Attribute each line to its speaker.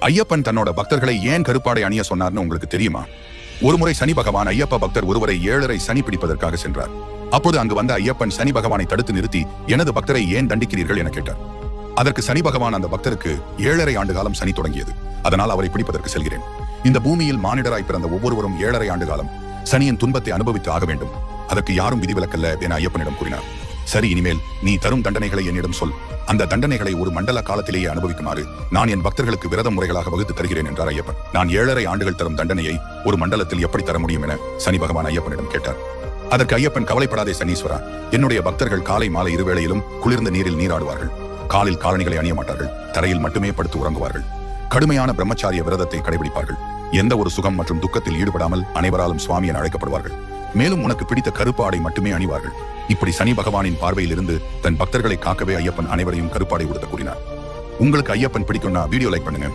Speaker 1: ஐயப்பன் தன்னோட பக்தர்களை ஏன் கருப்பாடை அணிய சொன்னார்னு உங்களுக்கு தெரியுமா? ஒருமுறை சனி பகவான் ஐயப்ப பக்தர் ஒருவரை 7:30 சனி பிடிப்பதற்காக சென்றார். அப்போது அங்கு வந்த ஐயப்பன் சனி பகவானை தடுத்து நிறுத்தி, எனது பக்தரை ஏன் தண்டிக்கிறீர்கள் என கேட்டார். அதற்கு சனி பகவான், அந்த பக்தருக்கு 7:30 ஆண்டு காலம் சனி தொடங்கியது, அதனால் அவரை பிடிப்பதற்கு செல்கிறேன். இந்த பூமியில் மானிடராய் பிறந்த ஒவ்வொருவரும் 7:30 ஆண்டு காலம் சனியின் துன்பத்தை அனுபவித்து ஆக வேண்டும். அதற்கு யாரும் விதிவிலக்கல்ல என ஐயப்பனிடம் கூறினார். சரி, இனிமேல் நீ தரும் தண்டனைகளை என்னிடம் சொல். அந்த தண்டனைகளை ஒரு மண்டல காலத்திலேயே அனுபவிக்குமாறு நான் என் பக்தர்களுக்கு விரத முறைகளாக வகுத்து தருகிறேன் என்றார் ஐயப்பன். நான் 7:30 ஆண்டுகள் தரும் தண்டனையை ஒரு மண்டலத்தில் எப்படி தர முடியும் என சனி பகவான் ஐயப்பனிடம் கேட்டார். அதற்கு ஐயப்பன், கவலைப்படாதே சனீஸ்வரா, என்னுடைய பக்தர்கள் காலை மாலை இருவேளையிலும் குளிர்ந்த நீரில் நீராடுவார்கள். காலில் காலணிகளை அணிய மாட்டார்கள், தரையில் மட்டுமே படுத்து உறங்குவார்கள். கடுமையான பிரம்மச்சாரிய விரதத்தை கடைபிடிப்பார்கள். எந்த ஒரு சுகம் மற்றும் துக்கத்தில் ஈடுபடாமல் அனைவராலும் சுவாமி என அழைக்கப்படுவார்கள். மேலும் உனக்கு பிடித்த கருப்பு ஆடை மட்டுமே அணிவார்கள். இப்படி சனி பகவானின் பார்வையில் இருந்து தன் பக்தர்களை காக்கவே ஐயப்பன் அனைவரையும் கருப்பாடை உடுத்த கூறினார். உங்களுக்கு ஐயப்பன் பிடிக்கும்னா வீடியோ லைக் பண்ணுங்க.